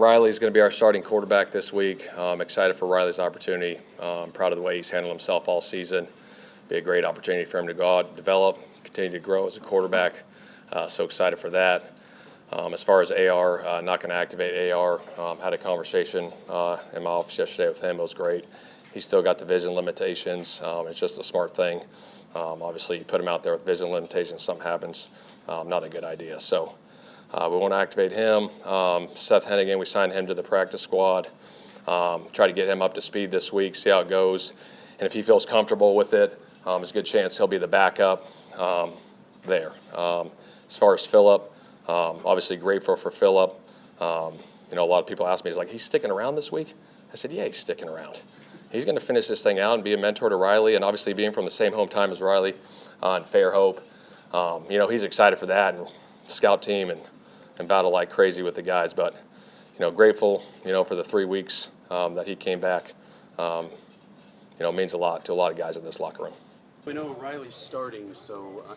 Riley's going to be our starting quarterback this week. I'm excited for Riley's opportunity. I'm proud of the way he's handled himself all season. Be a great opportunity for him to go out, develop, continue to grow as a quarterback. So excited for that. As far as AR, not going to activate AR. Had a conversation in my office yesterday with him. It was great. He's still got the vision limitations. It's just a smart thing. Obviously, you put him out there with vision limitations, something happens. Not a good idea. So we want to activate him. Seth Hennigan, we signed him to the practice squad. Try to get him up to speed this week, see how it goes. And if he feels comfortable with it, there's a good chance he'll be the backup there. As far as Phillip, obviously grateful for Phillip. A lot of people ask me, he's sticking around this week? I said, yeah, he's sticking around. He's going to finish this thing out and be a mentor to Riley, and obviously being from the same hometown as Riley in Fairhope, he's excited for that and scout team and battle like crazy with the guys. But, grateful, for the 3 weeks that he came back. Means a lot to a lot of guys in this locker room. We know Riley's starting,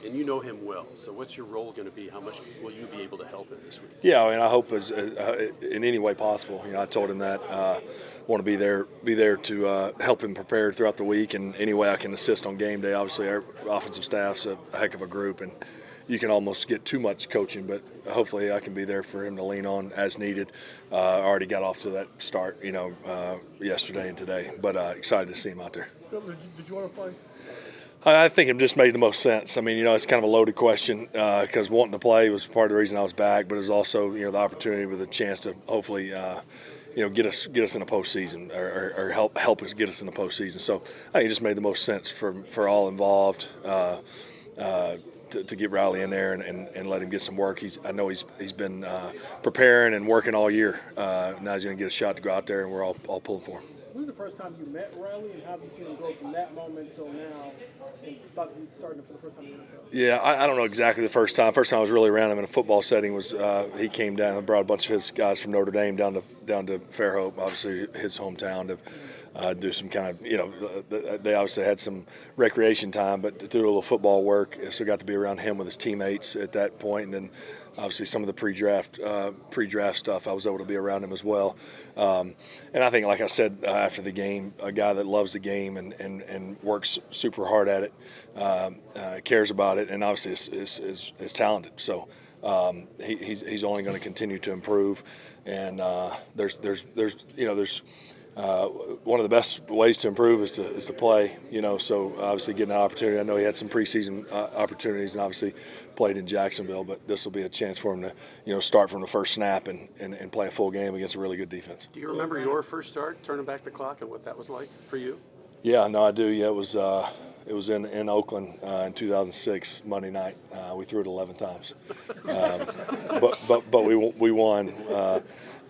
and you know him well. So what's your role going to be? How much will you be able to help him this week? Yeah, I hope as in any way possible. I told him that want to be there to help him prepare throughout the week, and any way I can assist on game day. Obviously, our offensive staff's a heck of a group, and you can almost get too much coaching, but hopefully I can be there for him to lean on as needed. I already got off to that start, yesterday and today, but excited to see him out there. Did you want to play? I think it just made the most sense. it's kind of a loaded question because wanting to play was part of the reason I was back, but it was also, the opportunity with a chance to hopefully, get us in the postseason or help us get us in the postseason. So I think it just made the most sense for all involved to get Riley in there and let him get some work. I know he's been preparing and working all year. Now he's going to get a shot to go out there, and we're all pulling for him. When was the first time you met Riley, and how have you seen him go from that moment till now, and thought he was starting for the first time in the NFL? Yeah, I don't know exactly the first time. First time I was really around him in a football setting was he came down and brought a bunch of his guys from Notre Dame down to Fairhope, obviously his hometown, to do some kind of, they obviously had some recreation time, but to do a little football work. So got to be around him with his teammates at that point, and then obviously some of the pre-draft stuff, I was able to be around him as well. And I think, like I said after the game, a guy that loves the game and works super hard at it, cares about it, and obviously is talented. So he's only going to continue to improve, and there's one of the best ways to improve is to play, so obviously getting an opportunity. I know he had some preseason opportunities and obviously played in Jacksonville, but this will be a chance for him to, start from the first snap and play a full game against a really good defense. Do you remember your first start, turning back the clock, and what that was like for you? Yeah, no, I do. Yeah, it was in Oakland in 2006, Monday night. We threw it 11 times, but we won.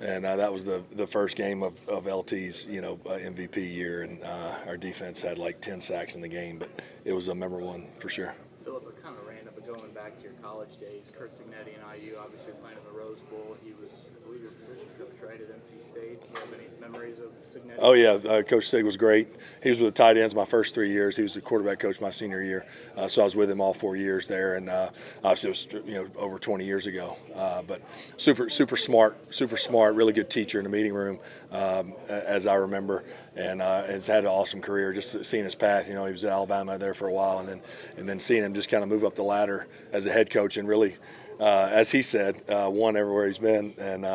And that was the first game of LT's, MVP year, and our defense had 10 sacks in the game, but it was a memorable one for sure. Phillip, kind of random, but going back to your college days, Kurt Signetti and IU obviously playing in the Rose Bowl. He was, I believe, your position coach, right, at NC State. Do you have any memories of Signetti? Oh, yeah. Coach Sig was great. He was with the tight ends my first 3 years. He was the quarterback coach my senior year. So I was with him all 4 years there, and obviously it was over 20 years ago. But super smart, really good teacher in the meeting room, as I remember, and has had an awesome career. Just seeing his path, he was at Alabama there for a while, and then seeing him just kind of move up the ladder as a head coach and really, as he said, won everywhere he's been. And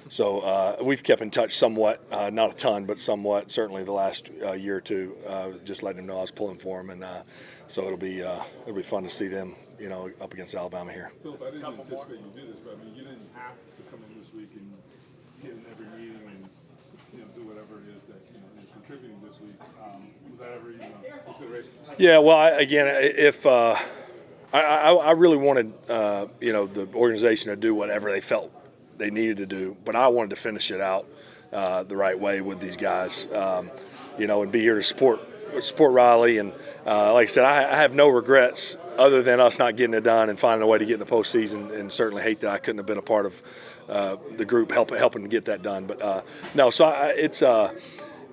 so we've kept in touch somewhat, not a ton, but somewhat, certainly the last year or two, just letting him know I was pulling for him. And so it'll be fun to see them, up against Alabama here. Phillip, I didn't anticipate you do this, but you didn't have to come in this week and get in every meeting and do whatever it is that you're contributing this week. Was that ever even a consideration? Yeah, well, I really wanted the organization to do whatever they felt they needed to do, but I wanted to finish it out the right way with these guys, and be here to support Riley. And like I said, I have no regrets other than us not getting it done and finding a way to get in the postseason, and certainly hate that I couldn't have been a part of the group helping to get that done. But no, so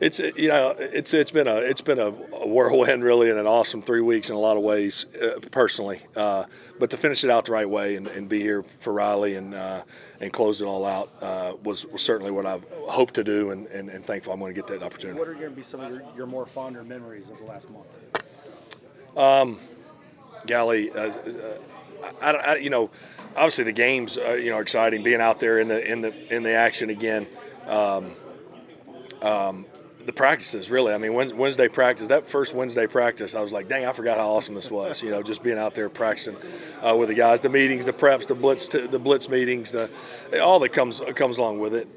It's been a whirlwind really, and an awesome 3 weeks in a lot of ways personally. But to finish it out the right way and be here for Riley and close it all out was certainly what I've hoped to do, and thankful I'm going to get that opportunity. What are going to be some of your more fonder memories of the last month? Golly, obviously the games are exciting. Being out there in the action again. The practices, really. I mean, Wednesday practice, that first Wednesday practice, I was like, dang, I forgot how awesome this was. Just being out there practicing with the guys, the meetings, the preps, the blitz meetings, all that comes along with it.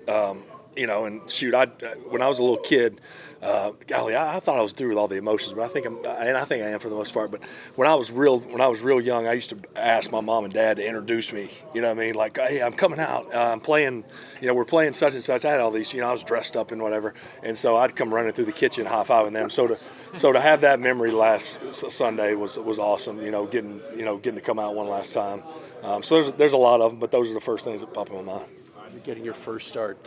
And shoot, when I was a little kid, golly, I thought I was through with all the emotions, but I think I am for the most part. But when I was real young, I used to ask my mom and dad to introduce me. You know what I mean? Like, hey, I'm coming out. I'm playing. We're playing such and such. I had all these. I was dressed up and whatever, and so I'd come running through the kitchen, high-fiving them. So to have that memory last Sunday was awesome. Getting to come out one last time. So there's a lot of them, but those are the first things that pop in my mind. You're getting your first start.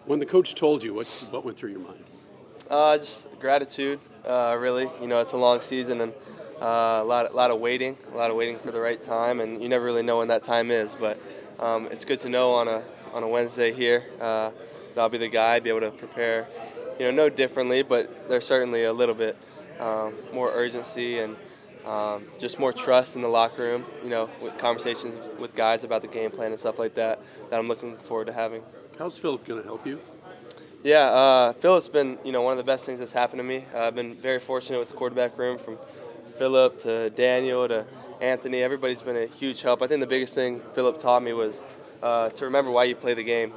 When the coach told you, what went through your mind? Just gratitude, really. It's a long season and a lot of waiting for the right time, and you never really know when that time is. But it's good to know on a Wednesday here that I'll be the guy, be able to prepare, no differently, but there's certainly a little bit more urgency and just more trust in the locker room. With conversations with guys about the game plan and stuff like that I'm looking forward to having. How's Philip going to help you? Yeah, Philip's been, one of the best things that's happened to me. I've been very fortunate with the quarterback room, from Philip to Daniel to Anthony. Everybody's been a huge help. I think the biggest thing Philip taught me was to remember why you play the game.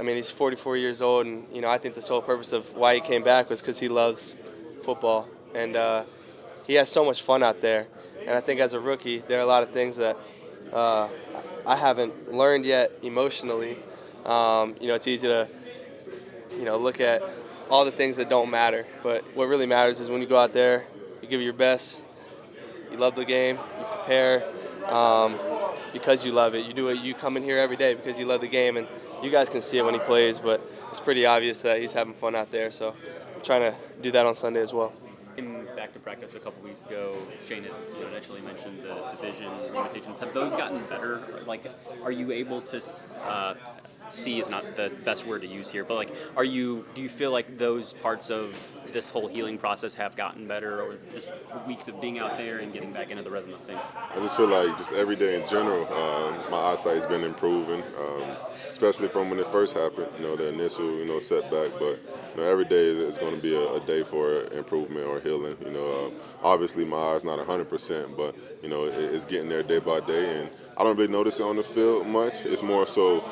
He's 44 years old, and, I think the sole purpose of why he came back was because he loves football. And he has so much fun out there. And I think as a rookie, there are a lot of things that I haven't learned yet emotionally. It's easy to, look at all the things that don't matter. But what really matters is when you go out there, you give it your best, you love the game, you prepare because you love it. You do it. You come in here every day because you love the game, and you guys can see it when he plays, but it's pretty obvious that he's having fun out there. So I'm trying to do that on Sunday as well. Getting back to practice a couple weeks ago, Shane had initially mentioned the vision limitations. Have those gotten better? Like, are you able to see is not the best word to use here, but do you feel like those parts of this whole healing process have gotten better, or just weeks of being out there and getting back into the rhythm of things? I just feel like just every day in general, my eyesight's been improving, especially from when it first happened, the initial, setback. But, every day is going to be a day for improvement or healing. Obviously my eye's not 100%, but, it's getting there day by day. And I don't really notice it on the field much. It's more so,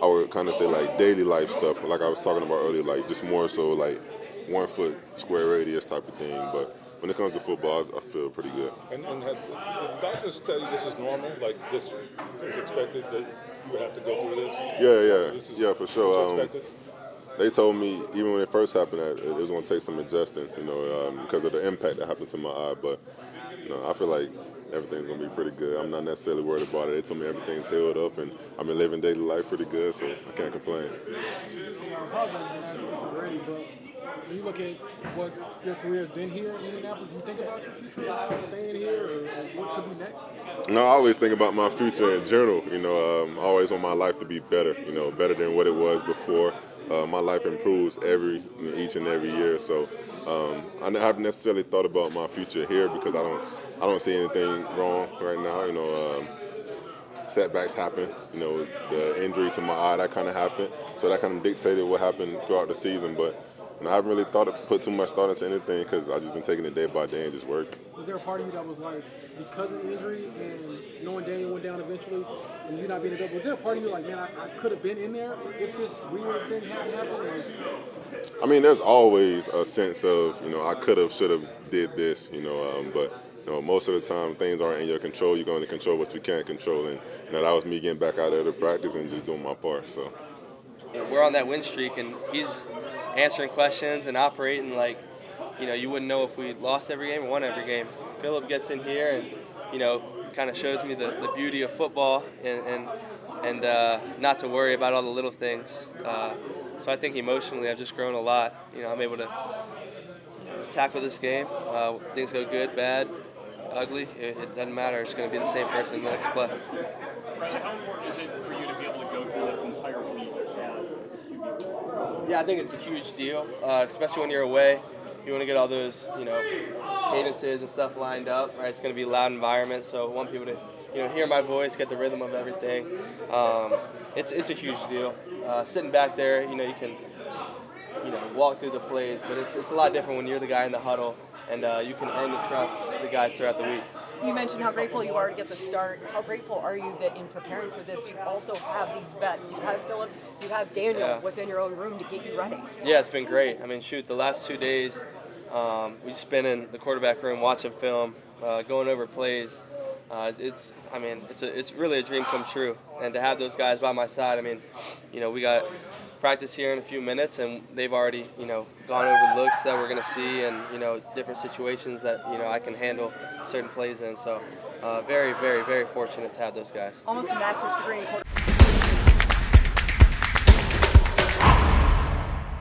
I would kind of say, daily life stuff, like I was talking about earlier, just more so 1 foot square radius type of thing. But when it comes to football, I feel pretty good. And did the doctors tell you this is normal? This is expected that you would have to go through this? Yeah, for sure. They told me even when it first happened that it was going to take some adjusting, because of the impact that happened to my eye. But I feel like everything's going to be pretty good. I'm not necessarily worried about it. They told me everything's healed up, and I've been living daily life pretty good, so I can't complain. I apologize for asking this already, but when you look at what your career has been here in Indianapolis, do you think about your future, staying here, or what could be next? No, I always think about my future in general. I always want my life to be better, better than what it was before. My life improves each and every year, so I haven't necessarily thought about my future here because I don't see anything wrong right now. Setbacks happen. The injury to my eye, that kind of happened. So that kind of dictated what happened throughout the season. But I haven't really put too much thought into anything because I've just been taking it day by day and just working. Was there a part of you that was like, because of the injury and knowing Daniel went down eventually and you not being available, was there a part of you like, man, I could have been in there if this weird thing hadn't happened? I mean, there's always a sense of, I could have, should have did this, but most of the time things aren't in your control. You're going to control what you can't control, and that was me getting back out there to practice and just doing my part. So We're on that win streak, and he's answering questions and operating like, you wouldn't know if we lost every game or won every game. Philip gets in here and, kind of shows me the beauty of football and not to worry about all the little things. So I think emotionally I've just grown a lot. I'm able to tackle this game. Things go good, bad, ugly. It doesn't matter. It's going to be the same person in the next play. Riley, how important is it for you to be able to go through this entire week as QB? Yeah, I think it's a huge deal, especially when you're away. You want to get all those, cadences and stuff lined up. Right, it's going to be a loud environment, so I want people to, hear my voice, get the rhythm of everything. It's a huge deal. Sitting back there, you can, walk through the plays, but it's a lot different when you're the guy in the huddle and you can earn the trust of the guys throughout the week. You mentioned how grateful you are to get the start. How grateful are you that in preparing for this, you also have these vets? You have Phillip, you have Daniel within your own room to get you ready. Yeah, it's been great. I mean, the last 2 days, we just been in the quarterback room watching film, going over plays. It's really a dream come true. And to have those guys by my side, we got practice here in a few minutes, and they've already, gone over looks that we're going to see and, different situations that, I can handle certain plays in. So very, very, very fortunate to have those guys. Almost a master's degree in quarterback.